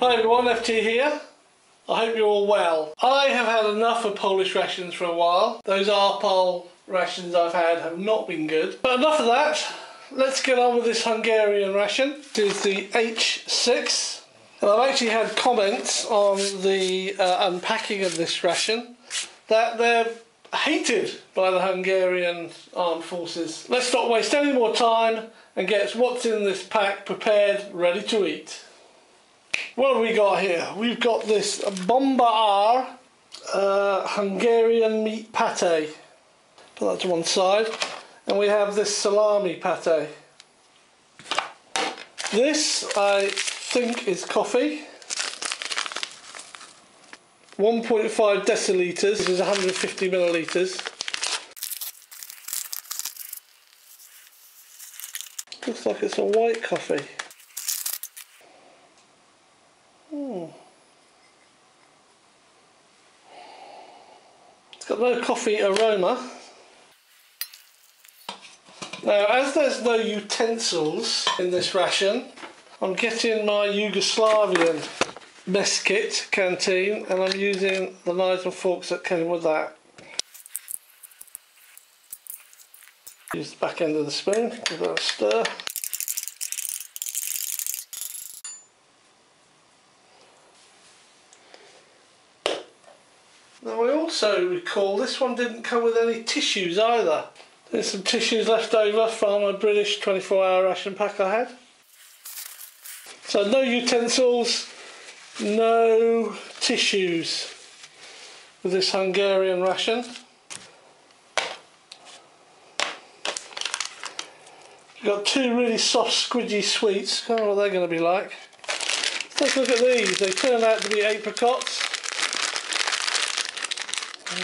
Hi everyone, FT here. I hope you're all well. I have had enough of Polish rations for a while. Those Arpol rations I've had have not been good. But enough of that. Let's get on with this Hungarian ration. This is the H6. And I've actually had comments on the unpacking of this ration that they're hated by the Hungarian armed forces. Let's not waste any more time and get what's in this pack prepared, ready to eat. What have we got here? We've got this Bomba R Hungarian meat pate. Put that to one side. And we have this salami pate. This, I think, is coffee. 1.5 decilitres. This is 150 millilitres. Looks like it's a white coffee. It's got no coffee aroma. Now, as there's no utensils in this ration, I'm getting my Yugoslavian mess kit canteen and I'm using the knives and forks that came with that. Use the back end of the spoon, give that a stir. Now I also recall this one didn't come with any tissues either. There's some tissues left over from a British 24-hour ration pack I had. So no utensils, no tissues with this Hungarian ration. We've got two really soft squidgy sweets. I don't know what they're going to be like. Let's look at these. They turn out to be apricots.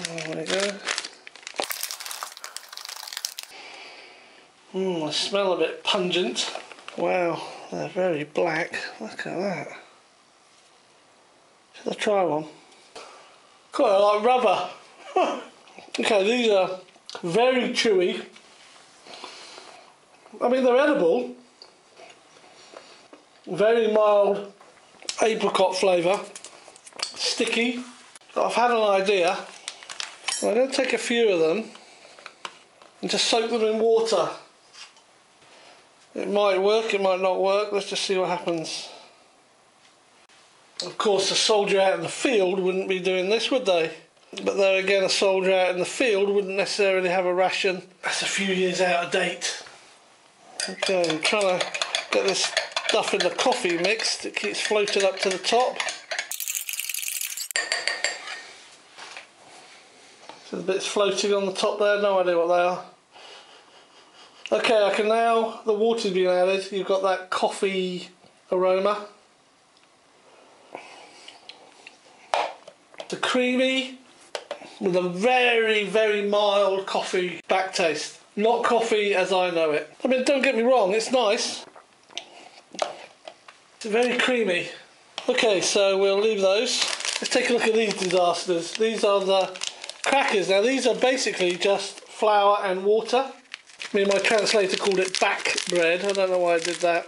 There we go. They smell a bit pungent. Wow, they're very black. Look at that. Should I try one? Quite like rubber. Okay, these are very chewy. I mean, they're edible. Very mild apricot flavour. Sticky. So I've had an idea. I'm going to take a few of them and just soak them in water. It might work, it might not work. Let's just see what happens. Of course, a soldier out in the field wouldn't be doing this, would they? But there again, a soldier out in the field wouldn't necessarily have a ration that's a few years out of date. Okay, I'm trying to get this stuff in the coffee mixed. It keeps floating up to the top. So the bits floating on the top there, no idea what they are. Okay, I can now, the water's been added, you've got that coffee aroma. It's creamy with a very, very mild coffee back taste. Not coffee as I know it. I mean, don't get me wrong, it's nice. It's very creamy. Okay, so we'll leave those. Let's take a look at these disasters. These are the crackers. Now these are basically just flour and water. I mean, my translator called it back bread. I don't know why I did that.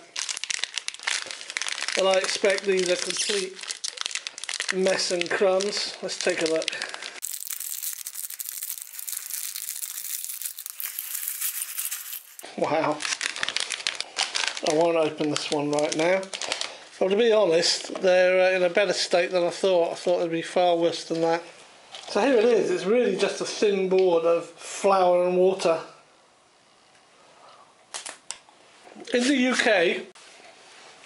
But I expect these are complete mess and crumbs. Let's take a look. Wow. I won't open this one right now. Well, to be honest, they're in a better state than I thought. I thought they'd be far worse than that. So here it is. It's really just a thin board of flour and water. In the UK,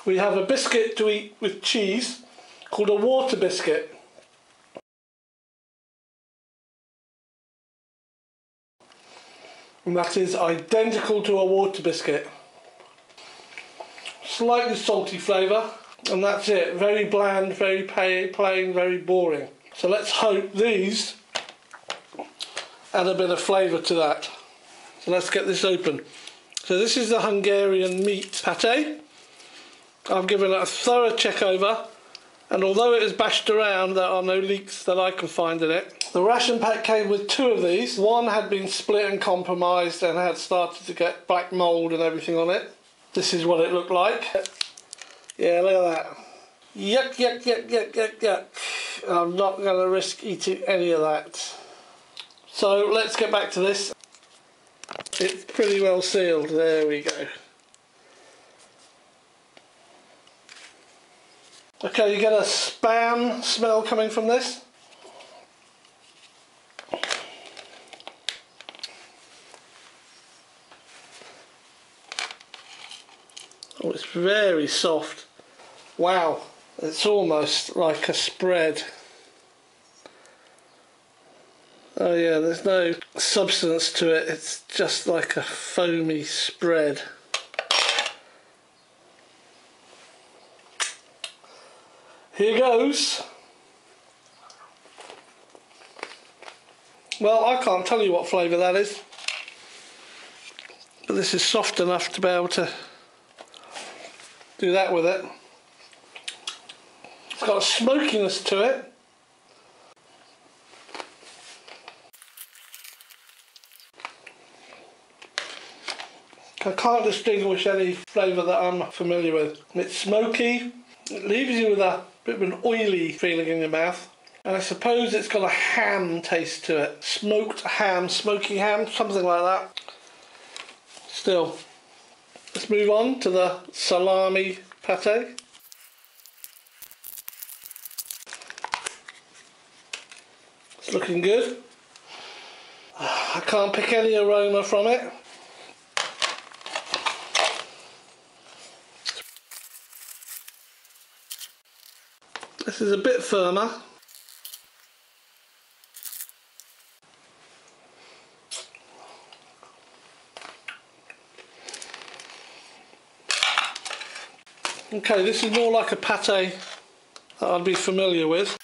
we have a biscuit to eat with cheese called a water biscuit. And that is identical to a water biscuit. Slightly salty flavour, and that's it. Very bland, very plain, very boring. So let's hope these add a bit of flavour to that. So let's get this open. So this is the Hungarian meat pate. I've given it a thorough check over, and although it is bashed around, there are no leaks that I can find in it. The ration pack came with two of these. One had been split and compromised and had started to get black mould and everything on it. This is what it looked like. Yeah, look at that. Yuck, yuck, yuck, yuck, yuck, yuck. I'm not going to risk eating any of that. So let's get back to this. It's pretty well sealed. There we go. Okay, you get a spam smell coming from this. Oh, it's very soft. Wow, it's almost like a spread. Oh yeah, there's no substance to it, it's just like a foamy spread. Here goes. Well, I can't tell you what flavour that is, but this is soft enough to be able to do that with it. It's got a smokiness to it. I can't distinguish any flavour that I'm familiar with. It's smoky, it leaves you with a bit of an oily feeling in your mouth. And I suppose it's got a ham taste to it. Smoked ham, smoky ham, something like that. Still, let's move on to the salami pate. It's looking good. I can't pick any aroma from it. This is a bit firmer. Okay, this is more like a pate that I'd be familiar with.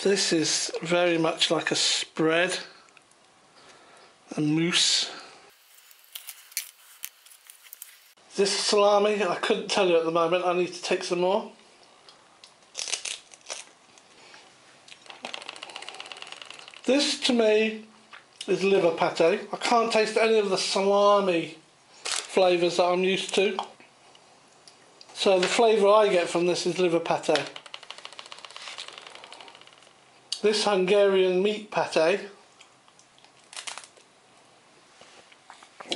This is very much like a spread, a mousse. This salami, I couldn't tell you at the moment, I need to take some more. This to me is liver pate. I can't taste any of the salami flavours that I'm used to. So the flavour I get from this is liver pate. This Hungarian meat pate,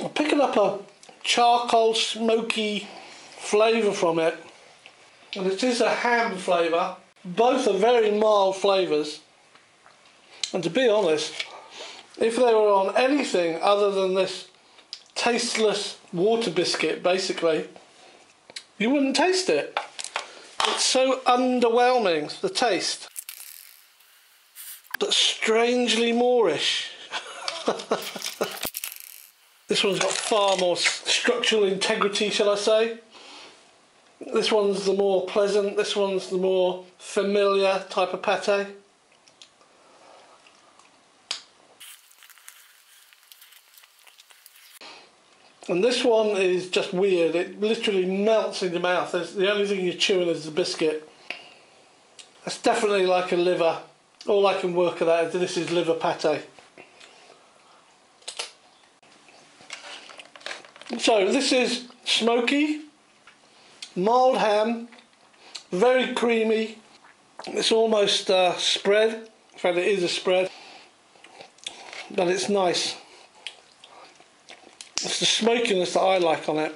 I'm picking up a charcoal smoky flavour from it, and it is a ham flavour. Both are very mild flavours, and to be honest, if they were on anything other than this tasteless water biscuit basically, you wouldn't taste it. It's so underwhelming, the taste, but strangely Moorish. This one's got far more structural integrity, shall I say. This one's the more pleasant, this one's the more familiar type of pate. And this one is just weird, it literally melts in your mouth. The only thing you're chewing is the biscuit. That's definitely like a liver. All I can work at that is this is liver pate. So this is smoky, mild ham, very creamy. It's almost spread. In fact, it is a spread, but it's nice. It's the smokiness that I like on it.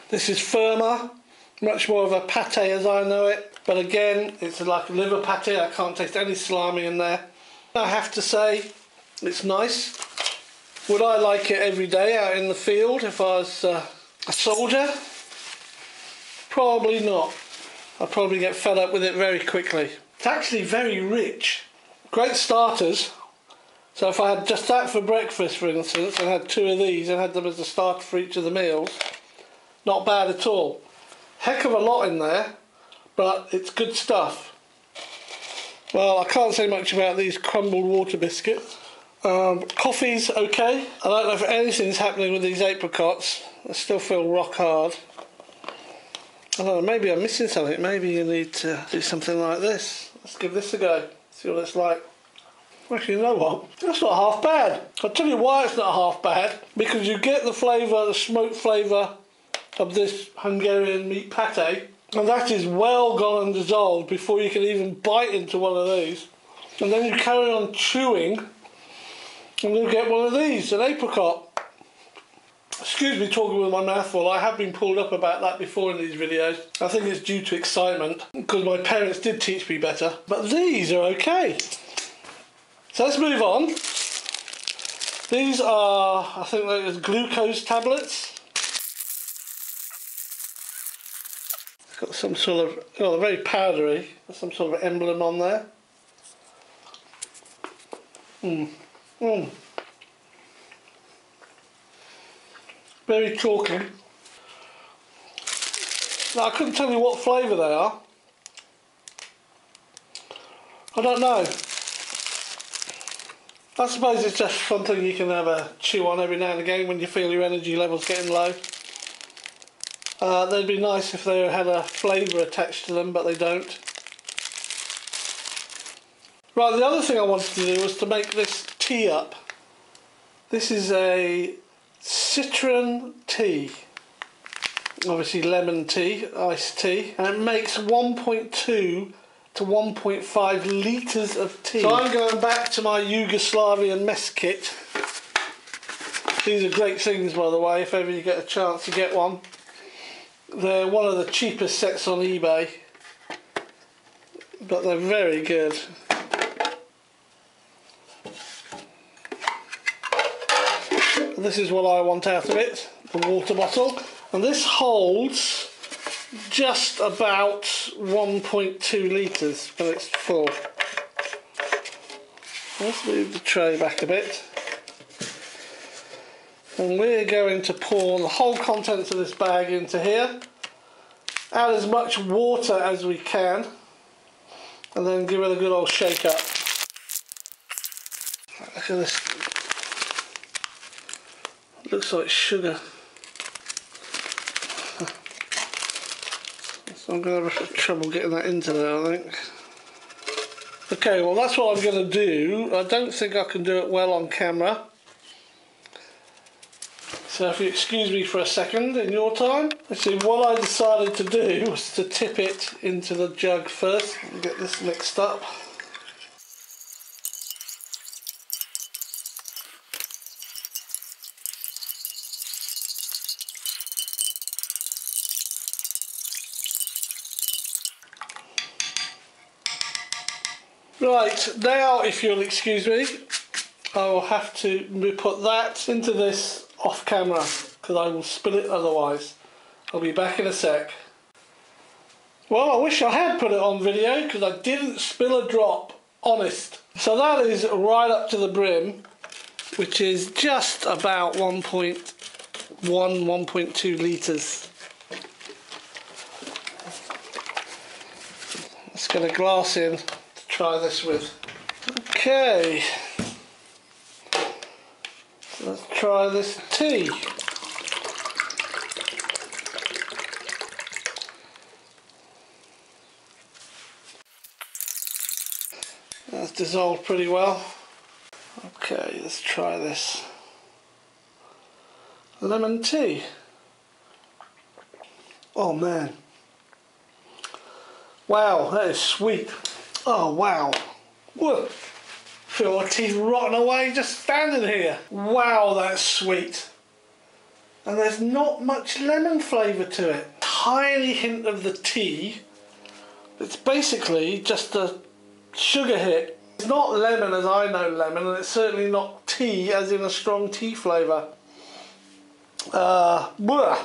This is firmer, much more of a pate as I know it, but again, it's like a liver pate. I can't taste any salami in there. I have to say, it's nice. Would I like it every day out in the field if I was a soldier? Probably not. I'd probably get fed up with it very quickly. It's actually very rich. Great starters. So if I had just that for breakfast, for instance, and had 2 of these and had them as a starter for each of the meals, not bad at all. Heck of a lot in there, but it's good stuff. Well, I can't say much about these crumbled water biscuits. Coffee's okay. I don't know if anything's happening with these apricots. I still feel rock hard. I don't know, maybe I'm missing something. Maybe you need to do something like this. Let's give this a go. See what it's like. Actually, you know what? That's not half bad. I'll tell you why it's not half bad. Because you get the flavour, the smoke flavour of this Hungarian meat pate, and that is well gone and dissolved before you can even bite into one of these. And then you carry on chewing and you get one of these, an apricot. Excuse me talking with my mouth full, I have been pulled up about that before in these videos. I think it's due to excitement, because my parents did teach me better. But these are okay. So let's move on. These are, I think they're glucose tablets. Got some sort of, oh, they're very powdery. There's some sort of emblem on there. Very chalky. Now, I couldn't tell you what flavour they are. I don't know. I suppose it's just something you can have a chew on every now and again when you feel your energy level's getting low. They'd be nice if they had a flavour attached to them, but they don't. Right, the other thing I wanted to do was to make this tea up. This is a citron tea. Obviously lemon tea, iced tea, and it makes 1.2 to 1.5 litres of tea. So I'm going back to my Yugoslavian mess kit. These are great things, by the way, if ever you get a chance to get one. They're one of the cheapest sets on eBay, but they're very good. And this is what I want out of it, the water bottle. And this holds just about 1.2 litres when it's full. Let's move the tray back a bit. And we're going to pour the whole contents of this bag into here. Add as much water as we can. And then give it a good old shake up. Look at this. It looks like sugar. So I'm going to have trouble getting that into there, I think. Okay, well that's what I'm going to do. I don't think I can do it well on camera. So if you excuse me for a second in your time. Let's see, what I decided to do was to tip it into the jug first and get this mixed up. Right, now if you'll excuse me, I will have to put that into this off camera because I will spill it otherwise. I'll be back in a sec. Well, I wish I had put it on video because I didn't spill a drop, honest. So that is right up to the brim, which is just about 1.2 litres. Let's get a glass in to try this with. Okay. Let's try this tea. That's dissolved pretty well. Okay, let's try this lemon tea. Oh man. Wow, that is sweet. Oh wow. Whoa. Feel my teeth rotting away just standing here. Wow, that's sweet. And there's not much lemon flavour to it. Tiny hint of the tea. It's basically just a sugar hit. It's not lemon as I know lemon, and it's certainly not tea as in a strong tea flavour. Put that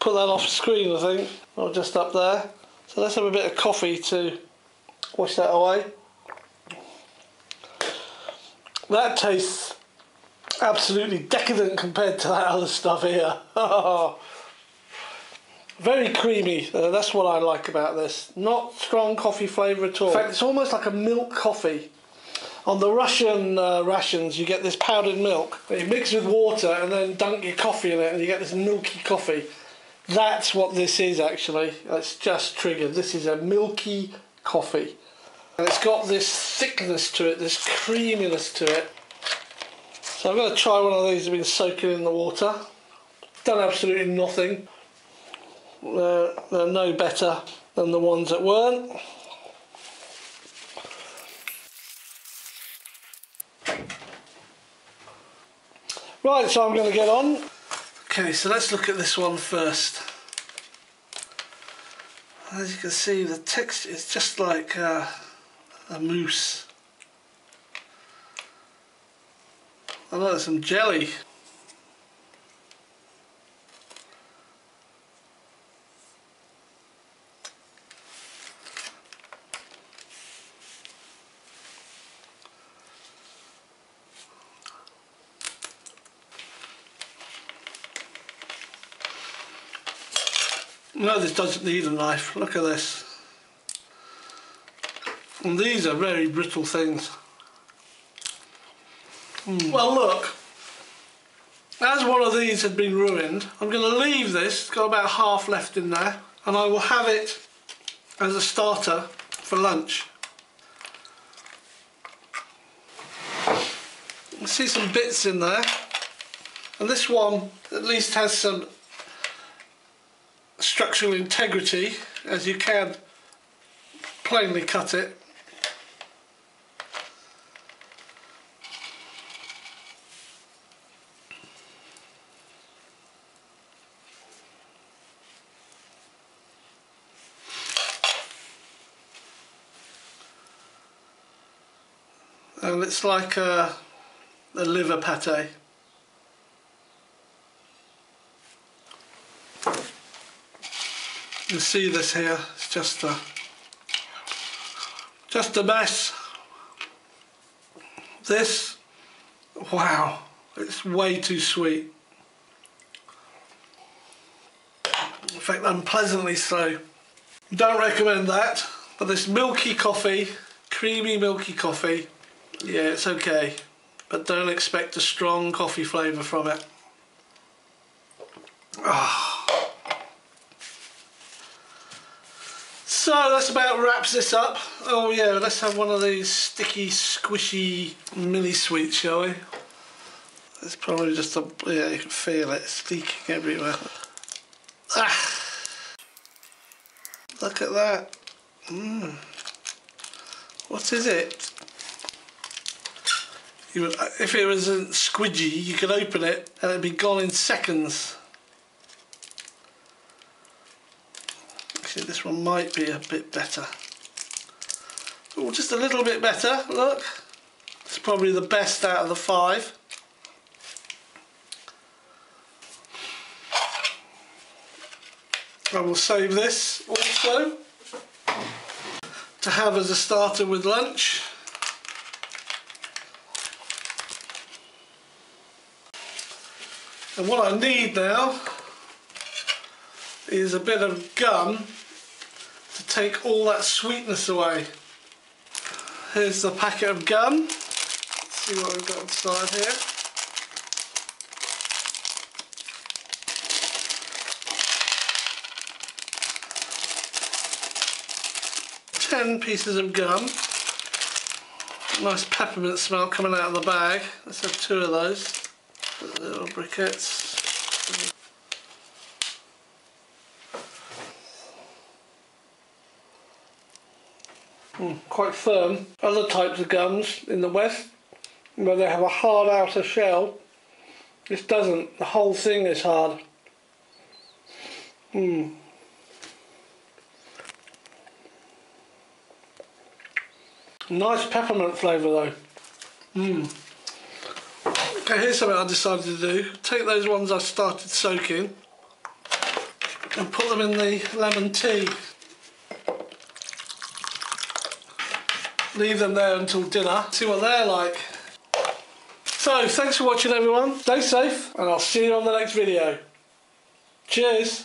off screen, I think. Or just up there. So let's have a bit of coffee to wash that away. That tastes absolutely decadent compared to that other stuff here. Very creamy. That's what I like about this. Not strong coffee flavour at all. In fact, it's almost like a milk coffee. On the Russian rations, you get this powdered milk that you mix with water and then dunk your coffee in it, and you get this milky coffee. That's what this is actually. It's just triggered. This is a milky coffee. And it's got this thickness to it, this creaminess to it. So I'm going to try one of these that have been soaking in the water. done absolutely nothing. They're no better than the ones that weren't. Right, so I'm going to get on. Okay, so let's look at this one first. As you can see, the texture is just like a mousse. I know there's some jelly. No, this doesn't need a knife. Look at this. And these are very brittle things. Well, look. As one of these had been ruined, I'm going to leave this. It's got about half left in there. And I will have it as a starter for lunch. I see some bits in there. And this one at least has some structural integrity, as you can plainly cut it. And it's like a liver pate. You see this here, it's just a mess. This, wow, it's way too sweet. In fact, unpleasantly so. Don't recommend that, but this milky coffee, creamy milky coffee, yeah, it's okay, but don't expect a strong coffee flavour from it. So that's about wraps this up. Oh yeah, let's have one of these sticky, squishy mini sweets, shall we? It's probably just a, yeah, you can feel it, it's leaking everywhere. Look at that. What is it? If it wasn't squidgy, you could open it and it'd be gone in seconds. Actually, this one might be a bit better. Oh, just a little bit better, look. It's probably the best out of the 5. I will save this also to have as a starter with lunch. And what I need now is a bit of gum to take all that sweetness away. Here's the packet of gum. Let's see what we've got inside here. Ten pieces of gum. Nice peppermint smell coming out of the bag. Let's have 2 of those. Little briquettes. Quite firm. Other types of gums in the West, where they have a hard outer shell, this doesn't. The whole thing is hard. Nice peppermint flavour though. Okay, here's something I decided to do. Take those ones I started soaking and put them in the lemon tea. Leave them there until dinner. See what they're like. So, thanks for watching everyone. Stay safe and I'll see you on the next video. Cheers.